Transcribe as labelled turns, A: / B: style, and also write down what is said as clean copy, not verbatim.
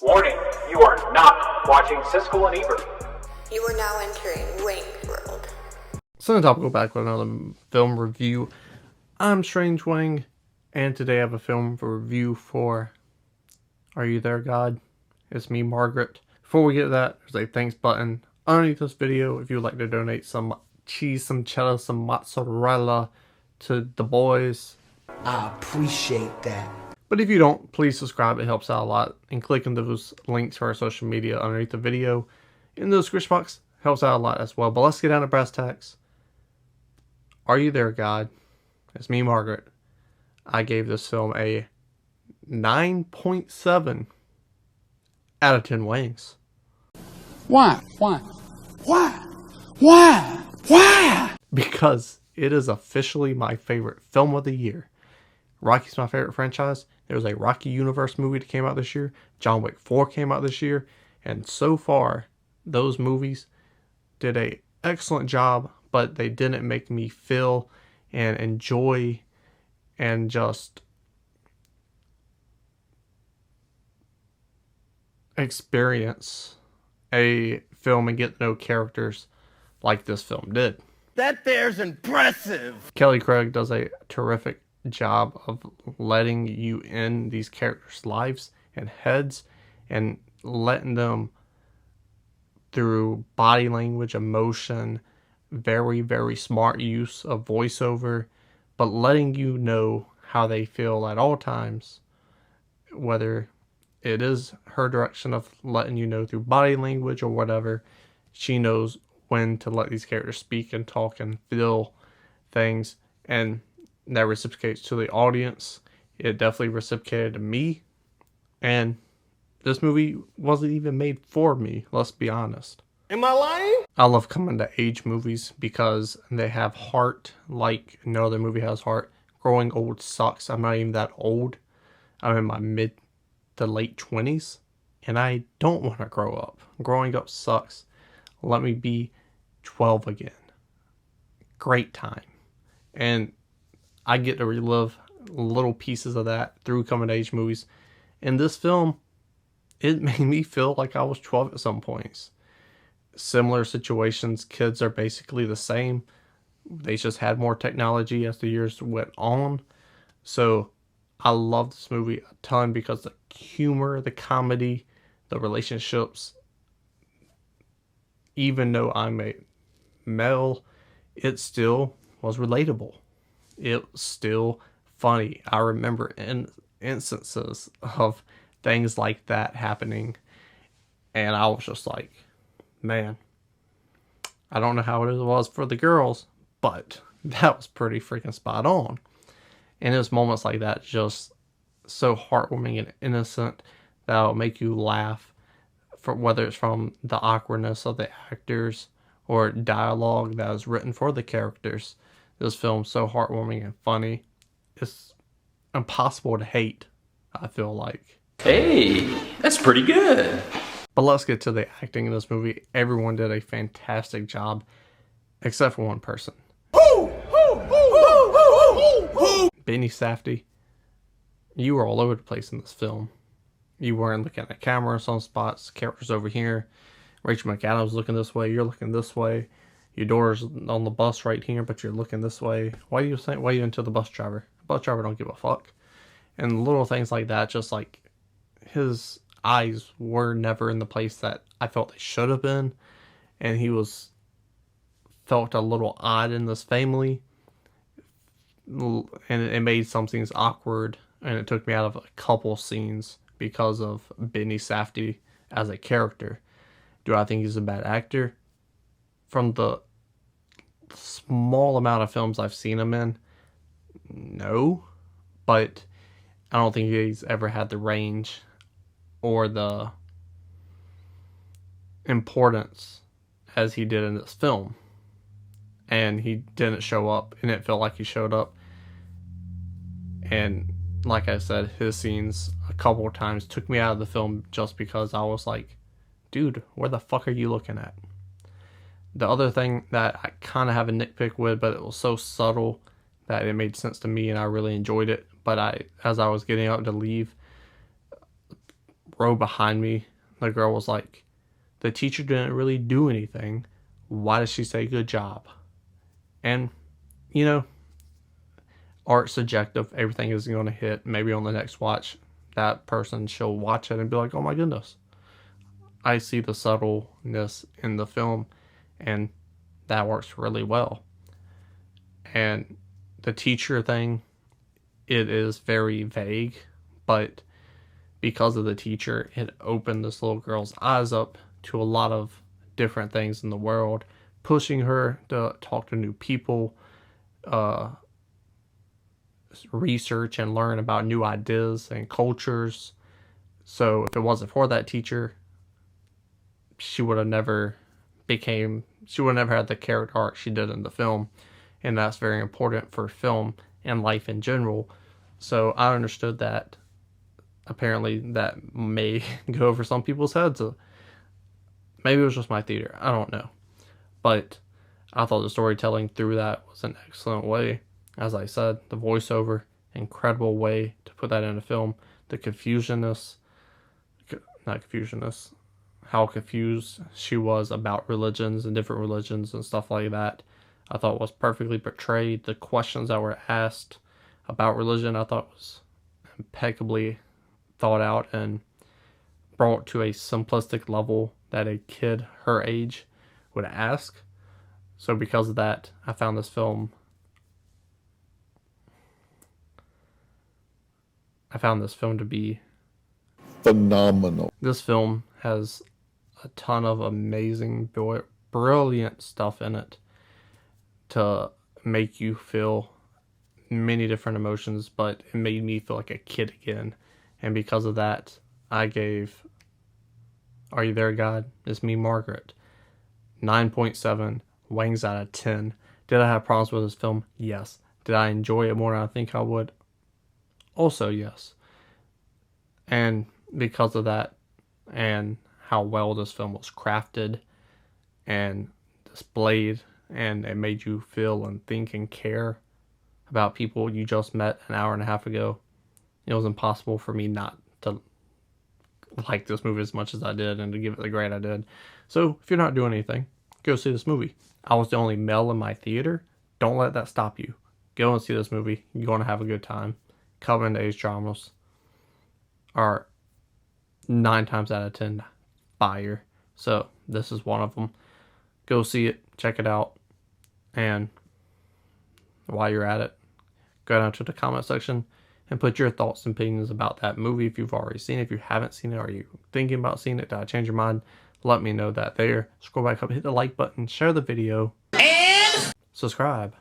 A: Warning, you are not watching Siskel and Ebert.
B: You are now entering Wang's world.
C: So time to go back with another film review. I'm Strange Wang, and today I have a film for review for Are You There, God? It's me, Margaret. Before we get to that, there's a thanks button underneath this video if you would like to donate some cheese, some cheddar, some mozzarella to the boys.
D: I appreciate that.
C: But if you don't, please subscribe. It helps out a lot. And clicking those links to our social media underneath the video in the description box helps out a lot as well. But let's get down to brass tacks. Are You There, God? It's me, Margaret. I gave this film a 9.7 out of 10 Wangs.
D: Why?
C: Because it is officially my favorite film of the year. Rocky's my favorite franchise. There was a Rocky Universe movie that came out this year. John Wick 4 came out this year. And so far, those movies did an excellent job, but they didn't make me feel and enjoy and just experience a film and get to know characters like this film did.
E: That there's impressive.
C: Kelly Craig does a terrific job of letting you in these characters' lives and heads and letting them, through body language, emotion, very, very smart use of voiceover, but letting you know how they feel at all times, whether it is her direction of letting you know through body language or whatever. She knows when to let these characters speak and talk and feel things, and that reciprocates to the audience. It definitely reciprocated to me, and this movie wasn't even made for me, let's be honest.
E: Am I lying?
C: I love coming to age movies because they have heart like no other movie has heart. Growing old sucks. I'm not even that old. I'm in my mid to late 20s, and I don't want to grow up. Growing up sucks. Let me be 12 again. Great time. And I get to relive little pieces of that through coming to age movies. In this film, it made me feel like I was 12 at some points. Similar situations, kids are basically the same. They just had more technology as the years went on. So I love this movie a ton because the humor, the comedy, the relationships, even though I'm a male, it still was relatable. It was still funny. I remember instances of things like that happening, and I was just like, man, I don't know how it was for the girls, but that was pretty freaking spot on. And it was moments like that just so heartwarming and innocent that will make you laugh, for whether it's from the awkwardness of the actors or dialogue that was written for the characters. This film's so heartwarming and funny. It's impossible to hate, I feel like.
F: Hey, that's pretty good.
C: But let's get to the acting in this movie. Everyone did a fantastic job, except for one person. Benny Safdie, you were all over the place in this film. You weren't looking at the camera in some spots. Characters over here. Rachel McAdams looking this way. You're looking this way. Your door's on the bus right here, but you're looking this way. Why do you think? Why are you into the bus driver? The bus driver don't give a fuck. And little things like that, just like his eyes were never in the place that I felt they should have been, and he felt a little odd in this family, and it made some things awkward, and it took me out of a couple scenes because of Benny Safdie as a character. Do I think he's a bad actor? From the small amount of films I've seen him in, no, but I don't think he's ever had the range or the importance as he did in this film. And he didn't show up, and it felt like he showed up. And like I said, his scenes a couple of times took me out of the film just because I was like, dude, where the fuck are you looking at? The other thing that I kind of have a nitpick with, but it was so subtle that it made sense to me and I really enjoyed it. But as I was getting up to leave, row behind me, the girl was like, the teacher didn't really do anything. Why did she say good job? And, you know, art's subjective. Everything isn't going to hit. Maybe on the next watch, that person, she'll watch it and be like, oh my goodness. I see the subtleness in the film, and that works really well. And the teacher thing, it is very vague, but because of the teacher, it opened this little girl's eyes up to a lot of different things in the world, pushing her to talk to new people, research and learn about new ideas and cultures. So if it wasn't for that teacher, she would have never had the character arc she did in the film. And that's very important for film and life in general. So I understood that. Apparently that may go over some people's heads. Maybe it was just my theater. I don't know. But I thought the storytelling through that was an excellent way. As I said, the voiceover, incredible way to put that in a film. The how confused she was about religions and different religions and stuff like that, I thought was perfectly portrayed. The questions that were asked about religion, I thought was impeccably thought out and brought to a simplistic level that a kid her age would ask. So because of that, I found this film to be
G: phenomenal.
C: This film has a ton of amazing, brilliant stuff in it to make you feel many different emotions, but it made me feel like a kid again. And because of that, I gave Are You There, God? It's Me, Margaret, 9.7 Wangs out of 10. Did I have problems with this film? Yes. Did I enjoy it more than I think I would? Also, yes. And because of that, and how well this film was crafted and displayed, and it made you feel and think and care about people you just met an hour and a half ago, it was impossible for me not to like this movie as much as I did and to give it the grade I did. So if you're not doing anything, go see this movie. I was the only male in my theater. Don't let that stop you. Go and see this movie. You're going to have a good time. Coming to age dramas are 9 times out of 10 fire. So this is one of them. Go see it. Check it out. And while you're at it, go down to the comment section and put your thoughts and opinions about that movie. If you've already seen it, if you haven't seen it, are you thinking about seeing it? Did I change your mind? Let me know that there. Scroll back up, hit the like button, share the video, and subscribe.